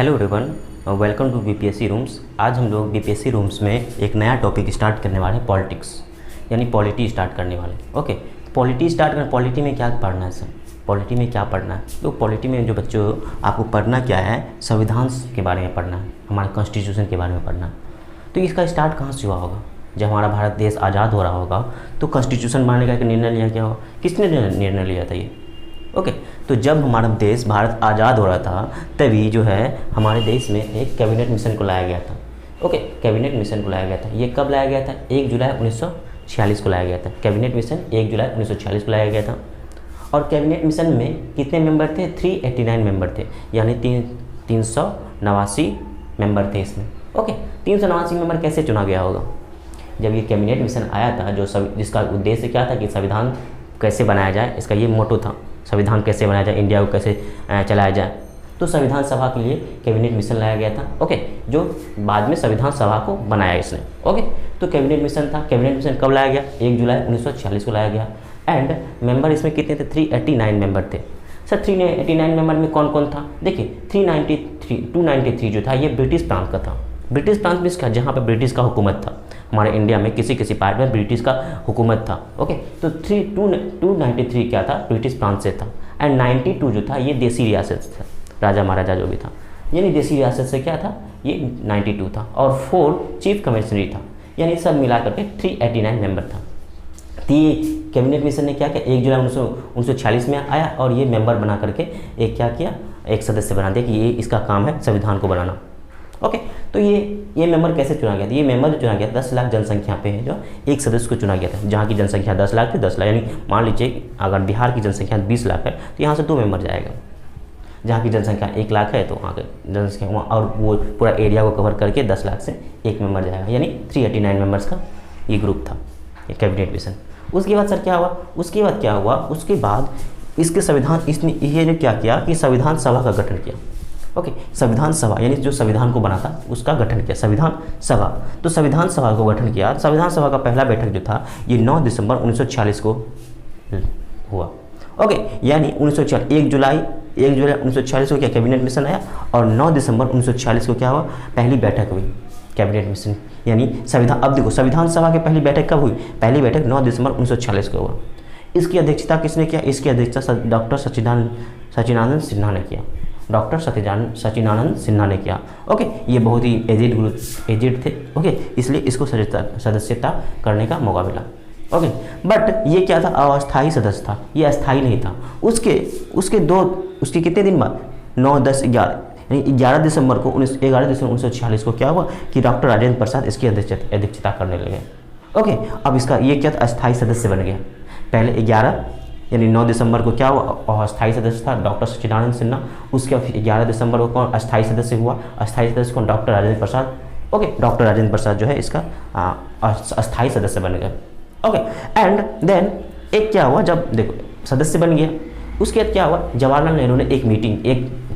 Hello everyone, welcome to BPSC rooms. आज हम लोग बीपीएससी रूम्स में एक नया टॉपिक स्टार्ट करने वाले हैं, पॉलिटिक्स यानी पॉलिटी स्टार्ट करने वाले। ओके, पॉलिटी स्टार्ट करना, पॉलिटी में क्या पढ़ना है सर? पॉलिटी में क्या पढ़ना है? तो पॉलिटी में जो बच्चों आपको पढ़ना क्या है, संविधान के बारे में पढ़ना है, हमारे कॉन्स्टिट्यूशन के बारे में पढ़ना है। तो इसका स्टार्ट कहाँ से हुआ होगा? जब हमारा भारत देश आज़ाद हो रहा होगा तो कॉन्स्टिट्यूशन बनाने का एक निर्णय लिया गया होगा। किसने निर्णय लिया था ये? ओके, तो जब हमारा देश भारत आज़ाद हो रहा था तभी जो है हमारे देश में एक कैबिनेट मिशन को लाया गया था। ओके, कैबिनेट मिशन को लाया गया था। ये कब लाया गया था? 1 जुलाई 1946 को लाया गया था। कैबिनेट मिशन 1 जुलाई 1946 को लाया गया था। और कैबिनेट मिशन में कितने मेंबर थे? 389 मेंबर थे, यानी 389 मेंबर थे इसमें। ओके, 389 मेंबर कैसे चुना गया होगा? जब ये कैबिनेट मिशन आया था, जिसका उद्देश्य क्या था कि संविधान कैसे बनाया जाए, इसका ये मोटो था, संविधान कैसे बनाया जाए, इंडिया को कैसे चलाया जाए। तो संविधान सभा के लिए कैबिनेट मिशन लाया गया था। ओके, जो बाद में संविधान सभा को बनाया इसने। ओके, तो कैबिनेट मिशन था। कैबिनेट मिशन कब लाया गया? 1 जुलाई 1946 को लाया गया। एंड मेंबर इसमें कितने थे? 389 मेंबर थे। सर 389 मेंबर में कौन कौन था? देखिए 293 जो था ये ब्रिटिश प्रांत का था। ब्रिटिश प्रांत में जहाँ पर ब्रिटिश का हुकूमत था, हमारे इंडिया में किसी पार्ट में ब्रिटिश का हुकूमत था। ओके, तो 293 क्या था? ब्रिटिश प्रांत से था। एंड 92 जो था ये देसी रियासत से था, राजा महाराजा जो भी था, यानी देसी रियासत से क्या था? ये 92 था। और 4 चीफ कमिश्नरी था, यानी सब मिला करके 389 मेंबर था। तो ये कैबिनेट मिशन ने क्या किया? 1 जुलाई 1946 में आया और ये मेंबर बना करके एक क्या किया? एक सदस्य बना दिया कि ये इसका काम है संविधान को बनाना। ओके, तो ये मेंबर कैसे चुना गया था? ये मेंबर जो चुना गया 10 लाख जनसंख्या पे है, जो एक सदस्य को चुना गया था। जहाँ की जनसंख्या 10 लाख थी, 10 लाख, यानी मान लीजिए अगर बिहार की जनसंख्या 20 लाख है तो यहाँ से 2 मेंबर जाएगा। जहाँ की जनसंख्या 1 लाख है तो वहाँ की जनसंख्या वहाँ, और वो पूरा एरिया को कवर करके 10 लाख से 1 मेंबर जाएगा, यानी 389 मेंबर्स का ये ग्रुप था, ये कैबिनेट मिशन। उसके बाद सर क्या हुआ? उसके बाद इसके संविधान ये क्या किया कि संविधान सभा का गठन किया। ओके, संविधान सभा यानी जो संविधान को बनाता उसका गठन किया, संविधान सभा। तो संविधान सभा को गठन किया। संविधान सभा का पहला बैठक जो था ये 9 दिसंबर 1946 को हुआ। ओके, यानी 1 जुलाई 1946 को क्या कैबिनेट मिशन आया, और 9 दिसंबर 1946 को क्या हुआ? पहली बैठक हुई कैबिनेट मिशन, यानी संविधान। अब देखो संविधान सभा की पहली बैठक कब हुई? पहली बैठक 9 दिसंबर 1946 को हुआ। इसकी अध्यक्षता किसने किया? इसकी अध्यक्षता डॉक्टर सच्चिदानंद सिन्हा ने किया। डॉक्टर सच्चिदानंद सिन्हा ने किया। ओके, ये बहुत ही एजेड थे। ओके, इसलिए इसको सदस्यता करने का मौका मिला। ओके, बट ये क्या था? अस्थायी सदस्य था, ये अस्थायी नहीं था। उसके कितने दिन बाद? 9, 10, 11, यानी 11 दिसंबर 1946 को क्या हुआ कि डॉक्टर राजेंद्र प्रसाद इसकी अध्यक्षता करने लगे। ओके, अब इसका ये क्या था? अस्थायी सदस्य बन गया। पहले 11 यानी 9 दिसंबर को क्या हुआ? अस्थायी सदस्य था डॉक्टर सच्चिदानंद सिन्हा। उसके 11 दिसंबर को कौन अस्थायी सदस्य हुआ? अस्थायी सदस्य कौन? Doctor Rajendra Prasad. Okay, doctor Rajendra Prasad जो है इसका अस्थायी सदस्य बन गया। ओके, एंड देन एक क्या हुआ? जब देखो सदस्य बन गया, उसके बाद क्या हुआ? जवाहरलाल नेहरू ने एक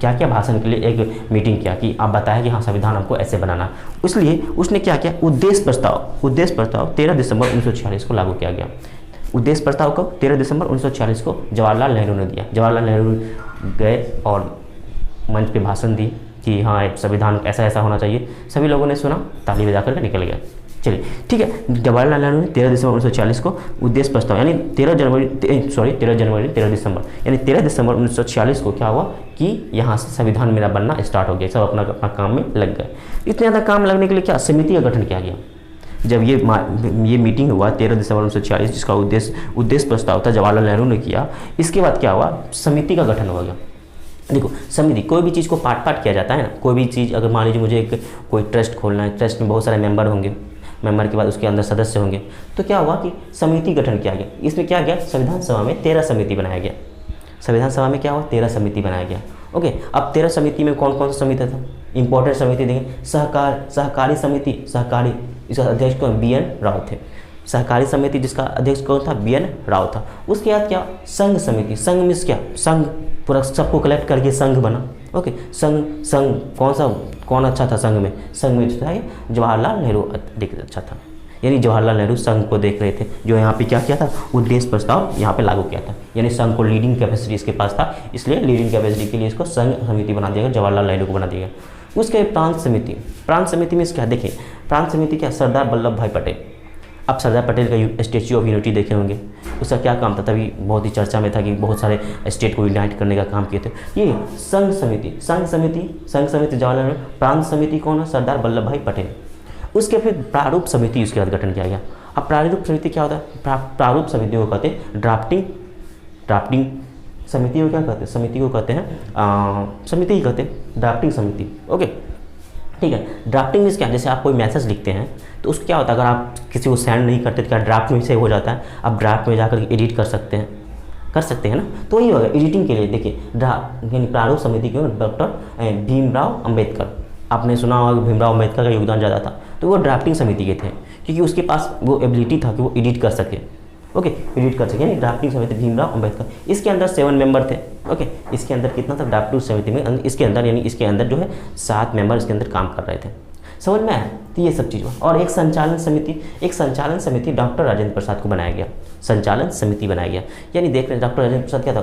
क्या भाषण के लिए एक मीटिंग किया कि आप बताया कि हाँ संविधान हमको ऐसे बनाना। इसलिए उसने क्या किया? उद्देश्य प्रस्ताव 13 दिसंबर 1946 को लागू किया गया। उद्देश्य प्रस्ताव को 13 दिसंबर 1946 को जवाहरलाल नेहरू ने दिया। जवाहरलाल नेहरू गए और मंच पे भाषण दी कि हाँ एक संविधान ऐसा होना चाहिए। सभी लोगों ने सुना, ताली बजा करके निकल गया। चलिए ठीक है, जवाहरलाल नेहरू ने 13 दिसंबर 1946 को उद्देश्य प्रस्ताव, यानी 13 दिसंबर 1946 को क्या हुआ कि यहाँ से संविधान मेरा बनना स्टार्ट हो गया। सब अपना काम में लग गए। इतने ज़्यादा काम लगने के लिए क्या समिति का गठन किया गया। जब ये मीटिंग हुआ 13 दिसंबर 1946, जिसका उद्देश्य प्रस्ताव था जवाहरलाल नेहरू ने किया, इसके बाद क्या हुआ? समिति का गठन हो गया। देखो समिति, कोई भी चीज़ को पार्ट किया जाता है ना। कोई भी चीज़, अगर मान लीजिए मुझे कोई ट्रस्ट खोलना है, ट्रस्ट में बहुत सारे मेंबर होंगे, मेंबर के बाद उसके अंदर सदस्य होंगे, तो क्या हुआ कि समिति गठन किया गया। इसमें क्या गया? संविधान सभा में 13 समिति बनाया गया। संविधान सभा में क्या हुआ? 13 समिति बनाया गया। ओके, अब 13 समिति में कौन कौन सा समिति था? इंपॉर्टेंट समिति देंगे। सहकारी समिति, इसका अध्यक्ष कौन? BN राव थे। सहकारी समिति जिसका अध्यक्ष कौन था? BN राव था। उसके बाद क्या? संघ समिति। संघ में क्या? संघ पूरा सबको कलेक्ट करके संघ बना। ओके, संघ कौन अच्छा था संघ में? संघ में था जवाहरलाल नेहरू अच्छा था, यानी जवाहरलाल नेहरू संघ को देख रहे थे, जो यहाँ पे क्या किया था, उद्देश्य प्रस्ताव यहाँ पे लागू किया था। यानी संघ को लीडिंग कैपेसिटी इसके पास था, इसलिए लीडिंग कैपेसिटी के लिए इसको संघ समिति बना दिया गया, जवाहरलाल नेहरू को बना दिया गया। उसके प्रांत समिति, प्रांत समिति में क्या देखिए, प्रांत समिति क्या, सरदार वल्लभ भाई पटेल। अब सरदार पटेल का स्टैच्यू ऑफ यूनिटी देखे होंगे, उसका क्या काम था, तभी बहुत ही चर्चा में था कि बहुत सारे स्टेट को यूनाइट करने का काम किए थे। ये संघ समिति, संघ समिति जवाहरलाल नेहरू, प्रांत समिति कौन है, सरदार वल्लभ भाई पटेल। उसके फिर प्रारूप समिति उसके बाद गठन किया गया। अब प्रारूप समिति क्या होता है, प्रारूप समिति को कहते हैं ड्राफ्टिंग समिति को क्या कहते हैं, समिति को कहते हैं समिति ही कहते हैं, ड्राफ्टिंग समिति। ओके ठीक है। ड्राफ्टिंग मीन्स क्या, जैसे आप कोई मैसेज लिखते हैं तो उसको क्या होता है, अगर आप किसी को सेंड नहीं करते तो क्या ड्राफ्ट में से हो जाता है, आप ड्राफ्ट में जाकर एडिट कर सकते हैं ना, तो वही होगा एडिटिंग के लिए। देखिए यानी प्रारूप समिति क्यों, डॉक्टर भीमराव अंबेडकर, आपने सुना होगा कि भीमराव अंबेडकर का योगदान ज़्यादा था, तो वो ड्राफ्टिंग समिति के थे, क्योंकि उसके पास वो एबिलिटी था कि वो एडिट कर सके। ओके एडिट कर सके, यानी ड्राफ्टिंग समिति भीमराव अंबेडकर। इसके अंदर 7 मेंबर थे। ओके इसके अंदर कितना था ड्राफ्टिंग समिति में, इसके अंदर यानी इसके अंदर जो है 7 मेंबर इसके अंदर काम कर रहे थे। समझ में आया, तो ये सब चीज़। और एक संचालन समिति डॉक्टर राजेंद्र प्रसाद को बनाया गया, संचालन समिति बनाया गया। यानी देख रहे हैं डॉक्टर राजेंद्र प्रसाद क्या था,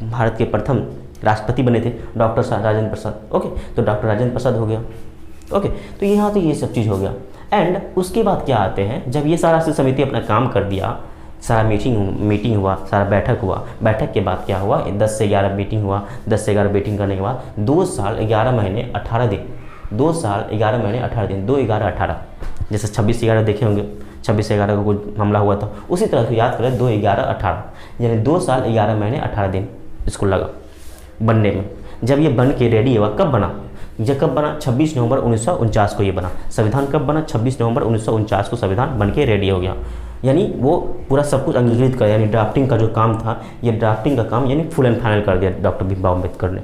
भारत के प्रथम राष्ट्रपति बने थे डॉक्टर राजेंद्र प्रसाद। ओके तो डॉक्टर राजेंद्र प्रसाद हो गया। ओके तो यहाँ तो ये सब चीज़ हो गया। एंड उसके बाद क्या आते हैं, जब ये सारा समिति अपना काम कर दिया, सारा मीटिंग हुआ, सारा बैठक हुआ, बैठक के बाद क्या हुआ, 10 से 11 मीटिंग हुआ। 10 से 11 मीटिंग करने के बाद 2 साल 11 महीने 18 दिन, 2 साल 11 महीने 18 दिन, 2-11-18, जैसे 26-11 देखे होंगे, 26-11 को कोई हमला हुआ था, उसी तरह से याद करें 2-11-18, यानी 2 साल 11 महीने 18 दिन इसको लगा बनने में। जब ये बन के रेडी हुआ, कब बना, जब कब बना, 26 नवंबर 1949 को ये बना। संविधान कब बना, 26 नवंबर 1949 को संविधान बन के रेडी हो गया। यानी वो पूरा सब कुछ अंगीकृत कर, यानी ड्राफ्टिंग का जो काम था, ये ड्राफ्टिंग का काम यानी फुल एंड फाइनल कर दिया डॉक्टर भीमराव अम्बेडकर ने।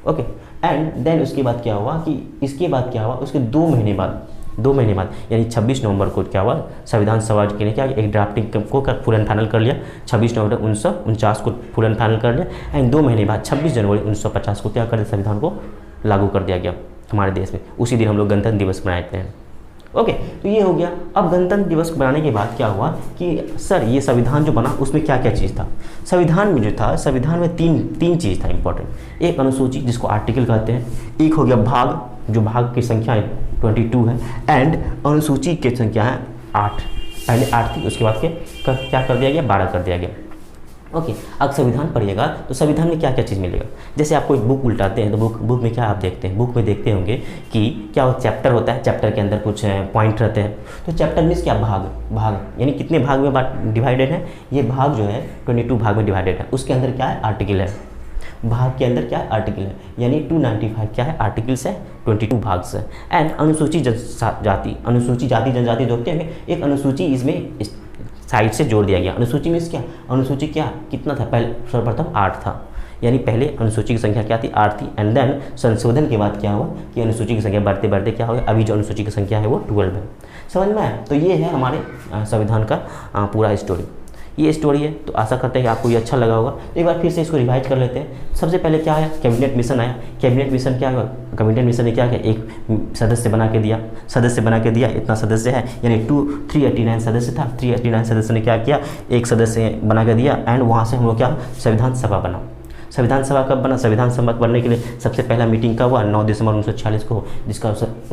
ओके एंड देन उसके बाद क्या हुआ कि इसके बाद क्या हुआ, उसके 2 महीने बाद यानी 26 नवंबर को क्या हुआ, संविधान सभा के ने क्या एक ड्राफ्टिंग को फुल एंड फाइनल कर लिया। 26 नवंबर 1949 को फुल एंड फाइनल कर लिया। एंड 2 महीने बाद 26 जनवरी 1950 को क्या कर दिया, संविधान को लागू कर दिया गया हमारे देश में। उसी दिन हम लोग गणतंत्र दिवस मनाते हैं। ओके तो ये हो गया। अब गणतंत्र दिवस बनाने के बाद क्या हुआ कि सर ये संविधान जो बना उसमें क्या क्या चीज़ था, संविधान में जो था, संविधान में तीन चीज़ था इंपॉर्टेंट। एक अनुसूची जिसको आर्टिकल कहते हैं, एक हो गया भाग, जो भाग की संख्या 22 है, एंड अनुसूची की संख्या है 8। पहले 8 थी, उसके बाद क्या कर दिया गया, 12 कर दिया गया। ओके अब संविधान पढ़िएगा तो संविधान में क्या क्या चीज़ मिलेगा। जैसे आप कोई बुक उल्टाते हैं तो बुक में क्या आप देखते हैं, बुक में देखते होंगे कि क्या वो चैप्टर होता है, चैप्टर के अंदर कुछ पॉइंट रहते हैं। तो चैप्टर मीन्स क्या, भाग यानी कितने भाग में डिवाइडेड है, ये भाग जो है 22 भाग में डिवाइडेड है। उसके अंदर क्या है, आर्टिकल है, भाग के अंदर क्या है, आर्टिकल है, यानी 295 क्या है, आर्टिकल्स है, 22 भाग से। एंड अनुसूची जाति जनजाति जो होते हैं, एक अनुसूची इसमें साइड से जोड़ दिया गया। अनुसूची में क्या, अनुसूची क्या कितना था, पहले सर्वप्रथम 8 था, यानी पहले अनुसूची की संख्या क्या थी, 8 थी। एंड देन संशोधन के बाद क्या हुआ कि अनुसूची की संख्या बढ़ते बढ़ते क्या हो गया, अभी जो अनुसूची की संख्या है वो 12 है। समझ में आया, तो ये है हमारे संविधान का पूरा स्टोरी, ये स्टोरी है। तो आशा करते हैं कि आपको ये अच्छा लगा होगा। एक बार फिर से इसको रिवाइज कर लेते हैं। सबसे पहले क्या आया, कैबिनेट मिशन आया। कैबिनेट मिशन क्या हुआ, कैबिनेट मिशन ने क्या किया, एक सदस्य बना के दिया, इतना सदस्य है, यानी 389 सदस्य था। 389 सदस्य ने क्या किया, एक सदस्य बना के दिया। एंड वहाँ से हम लोग क्या, संविधान सभा बना। संविधान सभा कब बना, संविधान सभा बनने के लिए सबसे पहला मीटिंग कब हुआ, 9 दिसंबर 1946 को,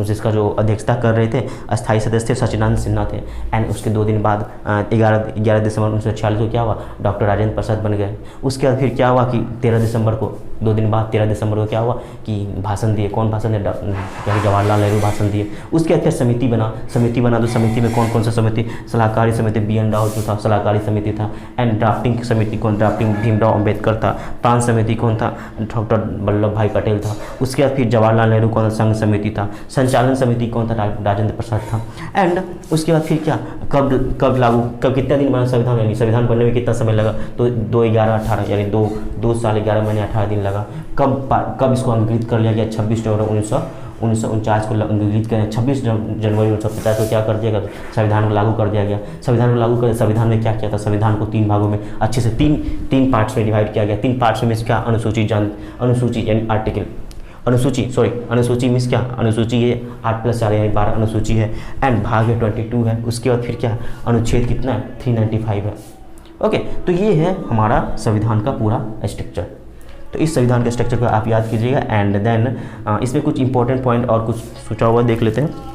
जिसका जो अध्यक्षता कर रहे थे अस्थायी सदस्य सचिदानंद सिन्हा थे। एंड उसके 2 दिन बाद 11 दिसंबर 1946 को क्या हुआ, डॉक्टर राजेंद्र प्रसाद बन गए। उसके बाद फिर क्या हुआ कि 13 दिसंबर को, 2 दिन बाद 13 दिसंबर को क्या हुआ कि भाषण दिए। कौन भाषण दिए, जवाहरलाल नेहरू भाषण दिए। उसके बाद फिर समिति बना तो समिति में कौन कौन सा समिति, सलाहकारी समिति BN राव जो था, सलाहकारी समिति था। एंड ड्राफ्टिंग समिति कौन, ड्राफ्टिंग भीमराव अम्बेडकर था। प्रांत समिति कौन था, डॉक्टर वल्लभ भाई पटेल था। उसके बाद फिर जवाहरलाल नेहरू कौन, संघ समिति था। संचालन समिति कौन था, राजेंद्र प्रसाद था। एंड उसके बाद फिर क्या, कब लागू, कितना दिन बना संविधान, यानी संविधान बनने में कितना समय लगा, तो 2-11-18 यानी 2 साल 11 महीने 18 दिन लगा। कब इसको अंगीकृत कर लिया गया, 26 नवंबर 1949 को अंगीकृत करें। 26 जनवरी 1950 को क्या कर दिया गया, संविधान को लागू कर दिया गया। संविधान में क्या किया था, संविधान को 3 भागों में अच्छे से तीन पार्ट्स में डिवाइड किया गया। 3 पार्ट्स में क्या, अनुसूची यानी आर्टिकल, अनुसूची मीन्स क्या, अनुसूची ये 8+4 यानी 12 अनुसूची है, एंड भाग है 22 है, उसके बाद फिर क्या है, अनुच्छेद कितना है 395 है। ओके, तो ये है हमारा संविधान का पूरा स्ट्रक्चर। तो इस संविधान के स्ट्रक्चर को आप याद कीजिएगा, एंड देन इसमें कुछ इंपॉर्टेंट पॉइंट और कुछ सोचा हुआ देख लेते हैं।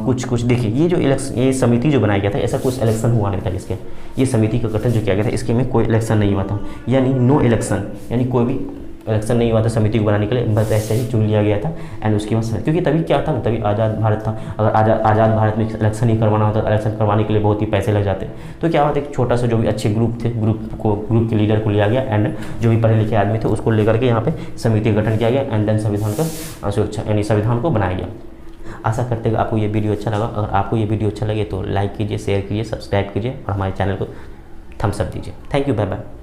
कुछ देखिए, ये जो इलेक्शन, ये समिति जो बनाया गया था, ऐसा कुछ इलेक्शन हुआ नहीं था इसके, ये समिति का गठन जो किया गया था इसके में कोई इलेक्शन नहीं हुआ था, यानी नो इलेक्शन, यानी कोई भी इलेक्शन नहीं हुआ था समिति को बनाने के लिए, बस ऐसे ही चुन लिया गया था। एंड उसके बाद क्योंकि तभी क्या था, तभी आज़ाद भारत था, अगर आज़ाद भारत में इलेक्शन ही करवाना होता, इलेक्शन करवाने के लिए बहुत ही पैसे लग जाते, तो क्या होता है, एक छोटा सा जो भी अच्छे ग्रुप थे, ग्रुप के लीडर को लिया गया, एंड जो भी पढ़े लिखे आदमी थे उसको लेकर के यहाँ पे समिति का गठन किया गया, एंड देन संविधान का सुरक्षा यानी संविधान को बनाया गया। आशा करते हैं आपको ये वीडियो अच्छा लगा। अगर आपको ये वीडियो अच्छा लगे तो लाइक कीजिए, शेयर कीजिए, सब्सक्राइब कीजिए और हमारे चैनल को थम्स अप दीजिए। Thank you, bye bye.